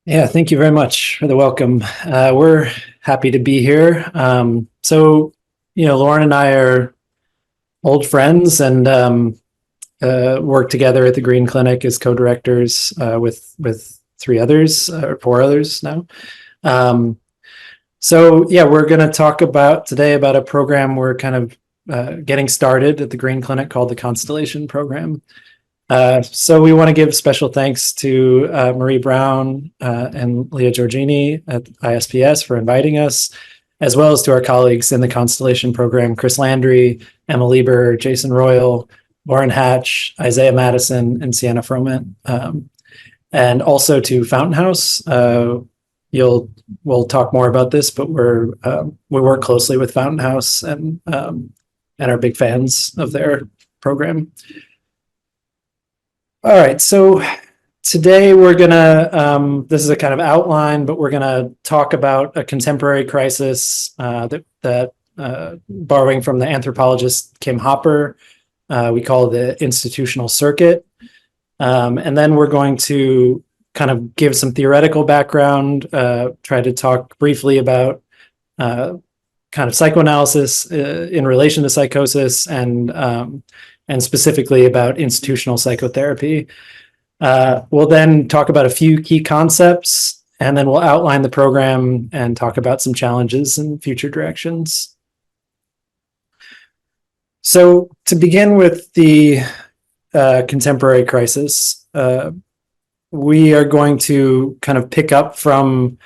Yeah, thank you very much for the welcome. We're happy to be here. Lauren and I are old friends and work together at the Green Clinic as co-directors with three others or four others now. We're going to talk today about a program we're kind of getting started at the Green Clinic called the Constellation program. So we want to give special thanks to Marie Brown and Leah Giorgini at ISPS for inviting us, as well as to our colleagues in the Constellation program, Chris Landry, Emma Lieber, Jason Royal, Lauren Hatch, Isaiah Madison, and Sienna Froment. And also to Fountain House. We'll talk more about this, but we work closely with Fountain House and are big fans of their program. All right, so today we're gonna, this is a kind of outline, but we're gonna talk about a contemporary crisis that borrowing from the anthropologist Kim Hopper, we call the institutional circuit. And then we're going to kind of give some theoretical background, try to talk briefly about kind of psychoanalysis in relation to psychosis and specifically about institutional psychotherapy. We'll then talk about a few key concepts, and then we'll outline the program and talk about some challenges and future directions. So to begin with the contemporary crisis, we are going to kind of pick up from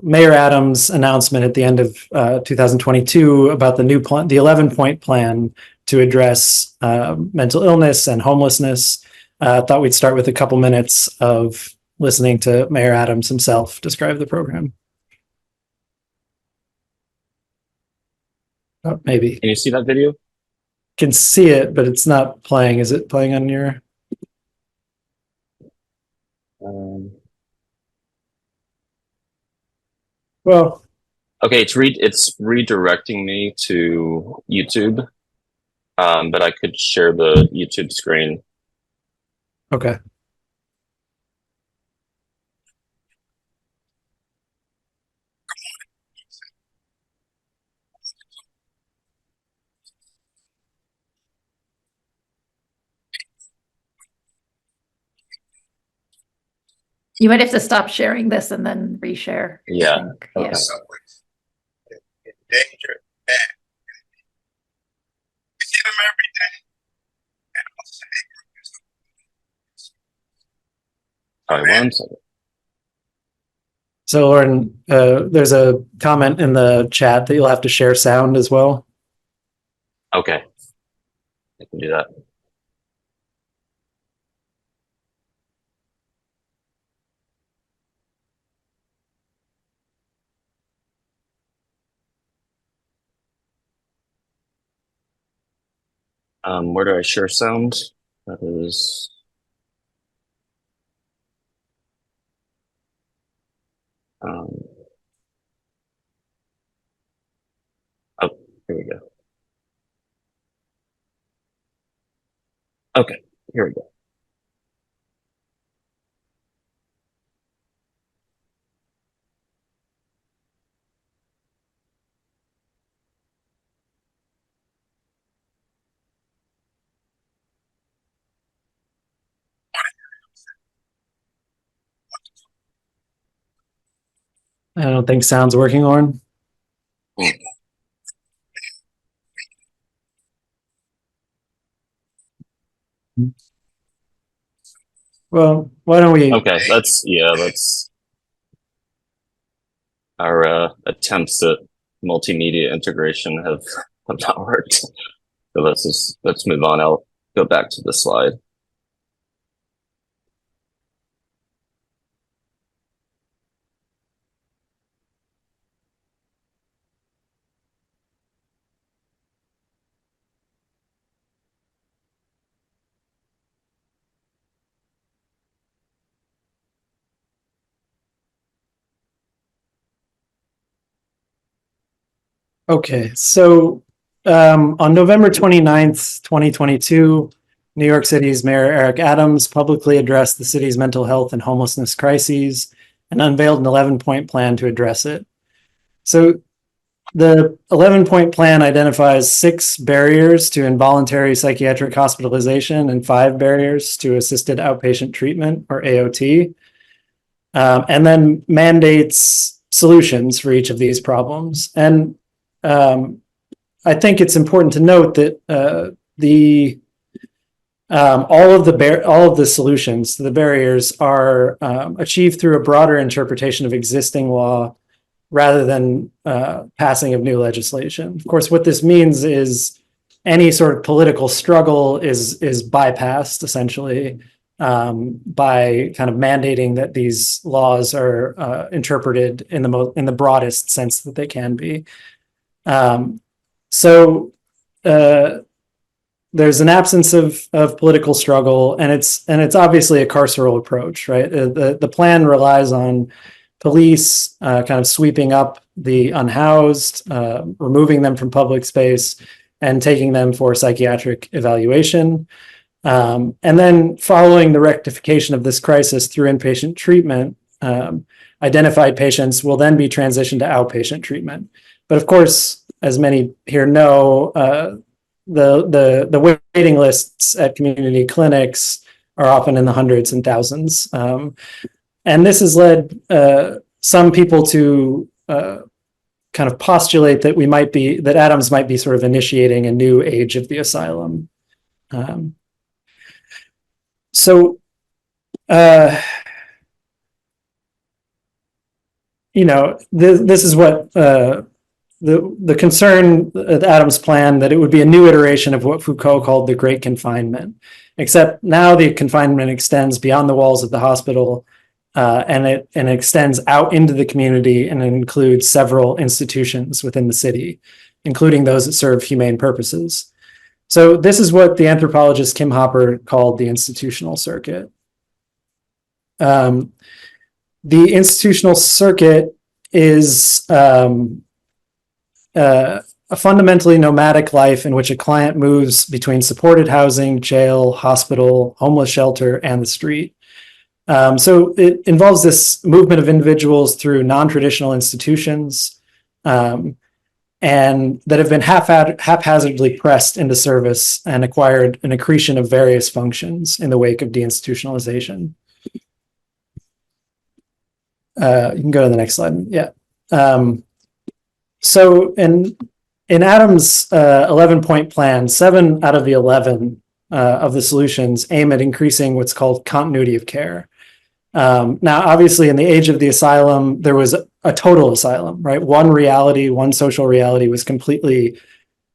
Mayor Adams' announcement at the end of 2022 about the new plan, the 11-point plan to address mental illness and homelessness. Thought we'd start with a couple minutes of listening to Mayor Adams himself describe the program. Oh, maybe. Can you see that video? Can see it, but it's not playing. Is it playing on your? Well, okay, it's redirecting me to YouTube, but I could share the YouTube screen. Okay. You might have to stop sharing this and then reshare. Yeah. Okay. Yeah. In danger, bad. We see them every day. And All right, 1 second. So Lauren, there's a comment in the chat that you'll have to share sound as well. Okay, I can do that. Where do I share sound? That is. Oh, here we go. Okay, here we go. I don't think sound's working, Lauren. Well, why don't we? Okay, that's our attempts at multimedia integration have not worked. So let's move on. I'll go back to the slide. Okay, so on November 29th, 2022, New York City's Mayor Eric Adams publicly addressed the city's mental health and homelessness crises and unveiled an 11-point plan to address it. So the 11-point plan identifies 6 barriers to involuntary psychiatric hospitalization and 5 barriers to assisted outpatient treatment, or AOT, and then mandates solutions for each of these problems. And I think it's important to note that all of the solutions to the barriers are achieved through a broader interpretation of existing law rather than passing of new legislation. Of course, what this means is any sort of political struggle is bypassed essentially by kind of mandating that these laws are interpreted in the broadest sense that they can be. There's an absence of political struggle, and it's obviously a carceral approach, right? The plan relies on police kind of sweeping up the unhoused, removing them from public space, and taking them for psychiatric evaluation. And then following the rectification of this crisis through inpatient treatment, identified patients will then be transitioned to outpatient treatment. But of course, as many here know, the waiting lists at community clinics are often in the hundreds and thousands. And this has led some people to kind of postulate that Adams might be sort of initiating a new age of the asylum. This is what the concern of Adams' plan, that it would be a new iteration of what Foucault called the Great Confinement, except now the confinement extends beyond the walls of the hospital, and it extends out into the community, and it includes several institutions within the city, including those that serve humane purposes. So this is what the anthropologist Kim Hopper called the institutional circuit. The institutional circuit is a fundamentally nomadic life in which a client moves between supported housing, jail, hospital, homeless shelter, and the street. So it involves this movement of individuals through non-traditional institutions and that have been haphazardly pressed into service and acquired an accretion of various functions in the wake of deinstitutionalization. You can go to the next slide. Yeah. So in Adams' 11-point plan, 7 out of the 11 of the solutions aim at increasing what's called continuity of care. Now, obviously, in the age of the asylum, there was a total asylum, right? One reality, one social reality was completely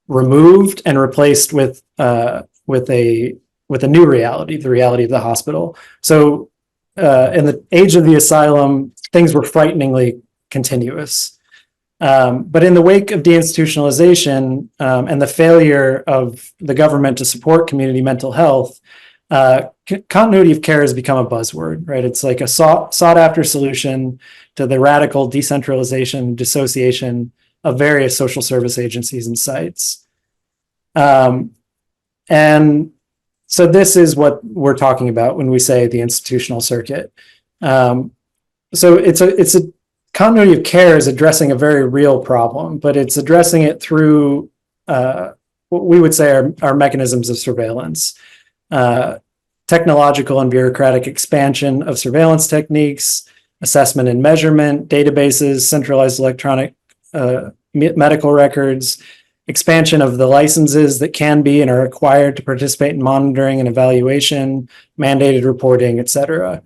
removed and replaced with a new reality, the reality of the hospital. So in the age of the asylum, things were frighteningly continuous. But in the wake of deinstitutionalization and the failure of the government to support community mental health, continuity of care has become a buzzword, right? It's like a sought-after solution to the radical decentralization, dissociation of various social service agencies and sites. And so this is what we're talking about when we say the institutional circuit. So it's a continuity of care is addressing a very real problem, but it's addressing it through what we would say are mechanisms of surveillance, technological and bureaucratic expansion of surveillance techniques, assessment and measurement, databases, centralized electronic medical records, expansion of the licenses that can be and are required to participate in monitoring and evaluation, mandated reporting, et cetera.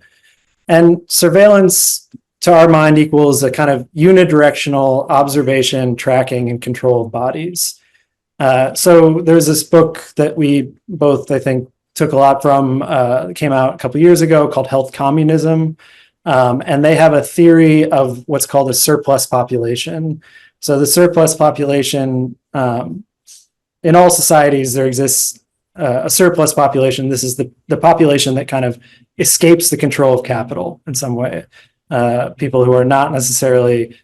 And surveillance, to our mind, equals a kind of unidirectional observation, tracking, and control of bodies. So there's this book that we both, I think, took a lot from, came out a couple of years ago, called Health Communism. And they have a theory of what's called a surplus population. So the surplus population, in all societies, there exists a surplus population. This is the population that kind of escapes the control of capital in some way. People who are not necessarily,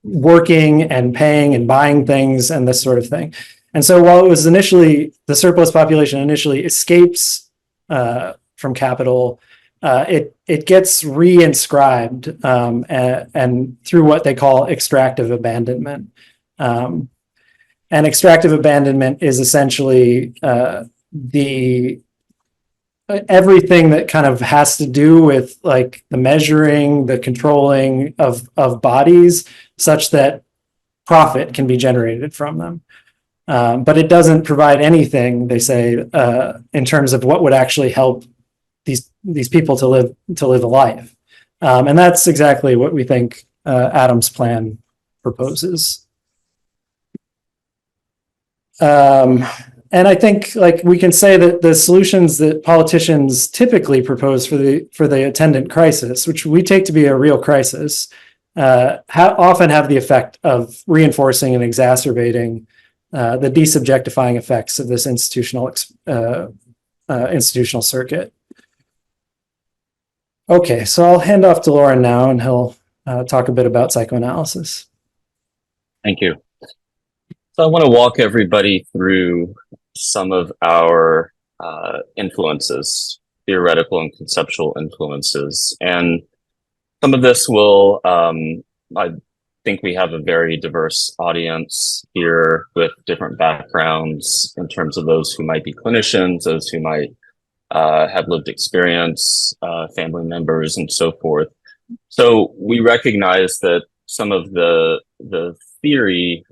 working and paying and buying things and this sort of thing. And so while it was initially, the surplus population initially escapes from capital, it gets reinscribed and through what they call extractive abandonment. And extractive abandonment is essentially everything that kind of has to do with like the measuring, the controlling of bodies such that profit can be generated from them. But it doesn't provide anything, they say, in terms of what would actually help these people to live a life. And that's exactly what we think Adam's plan proposes. And I think like we can say that the solutions that politicians typically propose for the attendant crisis, which we take to be a real crisis, often have the effect of reinforcing and exacerbating the desubjectifying effects of this institutional circuit. Okay, so I'll hand off to Lauren now, and he'll talk a bit about psychoanalysis. Thank you. So I want to walk everybody through some of our influences, theoretical and conceptual influences. And some of this will, I think we have a very diverse audience here with different backgrounds in terms of those who might be clinicians, those who might have lived experience, family members, and so forth. So we recognize that some of the theory,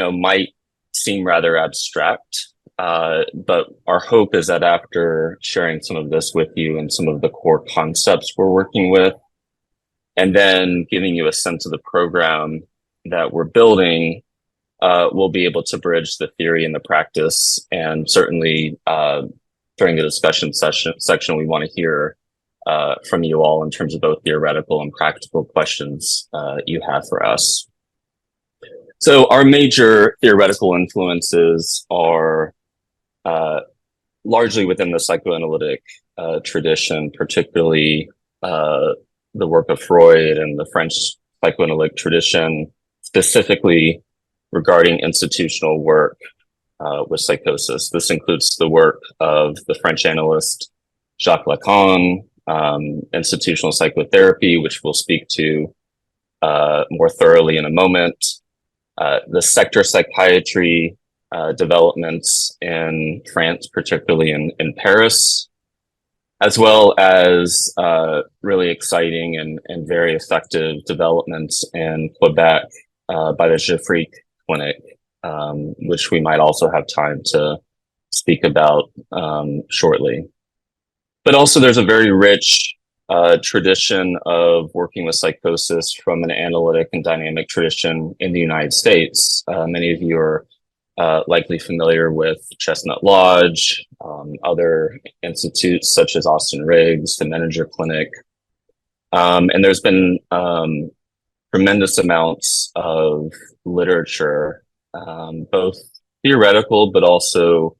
might seem rather abstract, but our hope is that after sharing some of this with you and some of the core concepts we're working with, and then giving you a sense of the program that we're building, we'll be able to bridge the theory and the practice. And certainly during the discussion section, we want to hear from you all in terms of both theoretical and practical questions you have for us. So our major theoretical influences are largely within the psychoanalytic tradition, particularly the work of Freud and the French psychoanalytic tradition, specifically regarding institutional work with psychosis. This includes the work of the French analyst Jacques Lacan, institutional psychotherapy, which we'll speak to more thoroughly in a moment, the sector psychiatry developments in France, particularly in Paris, as well as really exciting and very effective developments in Quebec by the Geoffric Clinic, which we might also have time to speak about shortly. But also there's a very rich tradition of working with psychosis from an analytic and dynamic tradition in the United States. Many of you are likely familiar with Chestnut Lodge, other institutes such as Austin Riggs, the Menninger Clinic. And there's been tremendous amounts of literature, both theoretical, but also,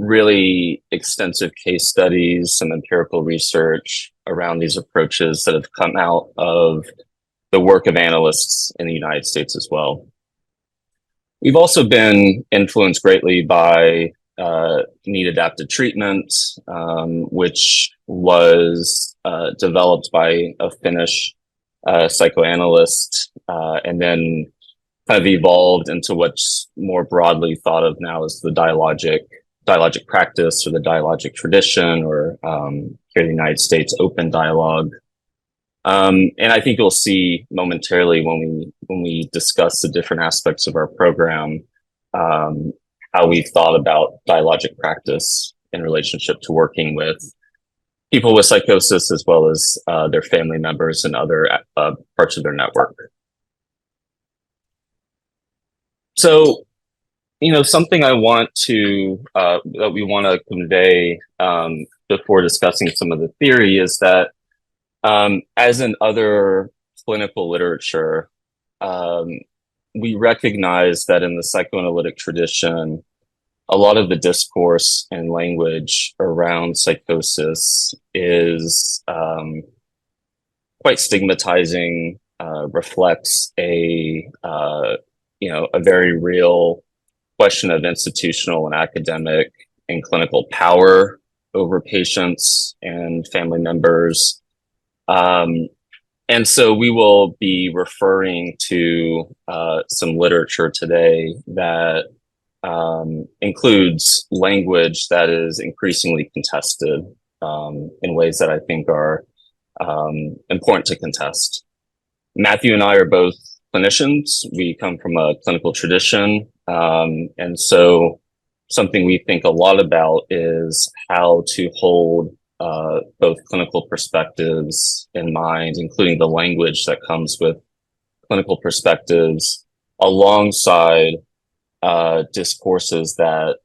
really extensive case studies, some empirical research around these approaches that have come out of the work of analysts in the United States as well. We've also been influenced greatly by need-adapted treatment, which was developed by a Finnish psychoanalyst, and then kind of evolved into what's more broadly thought of now as the dialogic practice or the dialogic tradition, or here in the United States, open dialogue. And I think you'll see momentarily when we discuss the different aspects of our program, how we've thought about dialogic practice in relationship to working with people with psychosis, as well as their family members and other parts of their network. So, something I want to, that we want to convey before discussing some of the theory is that as in other clinical literature, we recognize that in the psychoanalytic tradition, a lot of the discourse and language around psychosis is quite stigmatizing, reflects a very real question of institutional and academic and clinical power over patients and family members. And so we will be referring to some literature today that includes language that is increasingly contested in ways that I think are important to contest. Matthew and I are both clinicians. We come from a clinical tradition. And so something we think a lot about is how to hold both clinical perspectives in mind, including the language that comes with clinical perspectives, alongside discourses that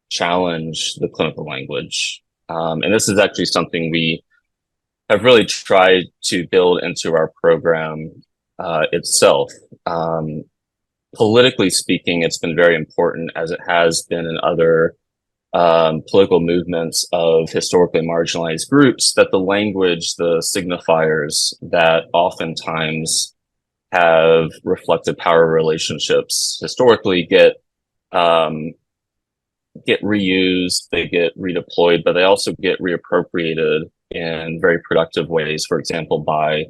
challenge the clinical language. And this is actually something we have really tried to build into our program itself. Politically speaking, it's been very important, as it has been in other political movements of historically marginalized groups, that the language, the signifiers that oftentimes have reflected power relationships historically get reused, they get redeployed, but they also get reappropriated in very productive ways, for example, by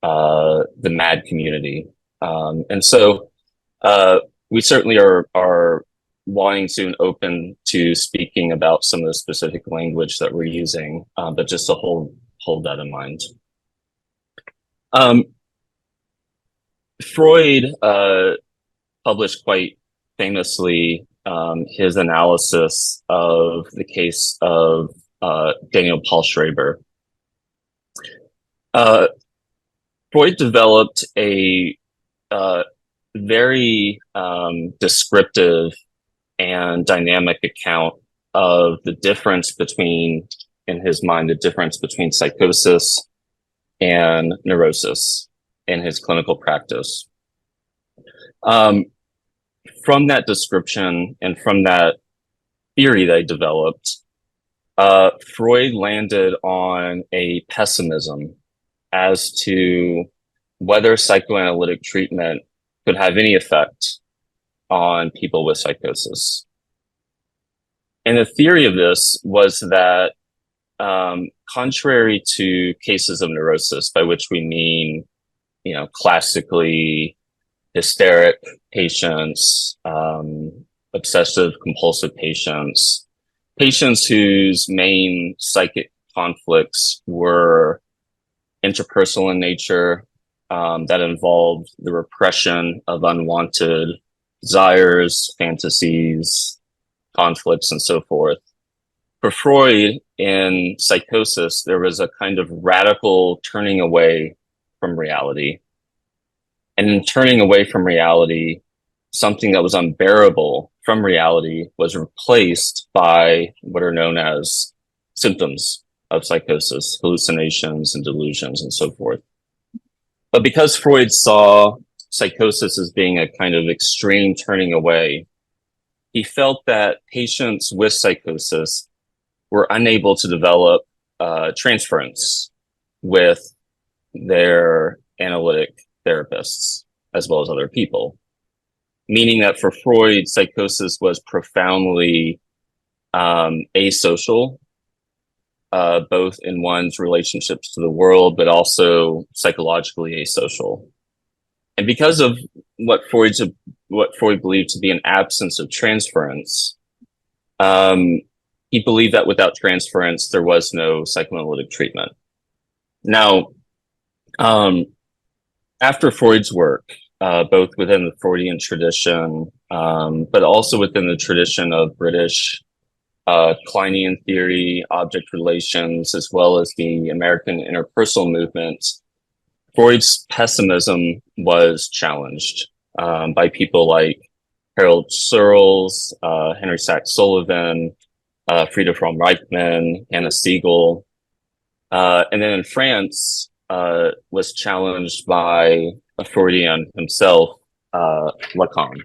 the MAD community. And so we certainly are wanting to and open to speaking about some of the specific language that we're using, but just to hold that in mind. Freud published quite famously his analysis of the case of Daniel Paul Schreiber. Freud developed a very descriptive and dynamic account of the difference between, in his mind, the difference between psychosis and neurosis in his clinical practice. From that description and from that theory that he developed, Freud landed on a pessimism as to whether psychoanalytic treatment could have any effect on people with psychosis. And the theory of this was that, contrary to cases of neurosis, by which we mean, classically hysteric patients, obsessive compulsive patients, patients whose main psychic conflicts were interpersonal in nature, that involved the repression of unwanted desires, fantasies, conflicts, and so forth. For Freud, in psychosis, there was a kind of radical turning away from reality. And in turning away from reality, something that was unbearable from reality was replaced by what are known as symptoms of psychosis, hallucinations and delusions and so forth. But because Freud saw psychosis as being a kind of extreme turning away, he felt that patients with psychosis were unable to develop transference with their analytic therapists, as well as other people. Meaning that for Freud, psychosis was profoundly asocial, both in one's relationships to the world, but also psychologically asocial. And because of what Freud believed to be an absence of transference, he believed that without transference, there was no psychoanalytic treatment. Now, after Freud's work, both within the Freudian tradition, but also within the tradition of British Kleinian theory, object relations, as well as the American interpersonal movement, Freud's pessimism was challenged by people like Harold Searles, Henry Sachs Sullivan, Frieda Fromm-Reichmann, Hannah Siegel. And then in France, was challenged by a Freudian himself, Lacan.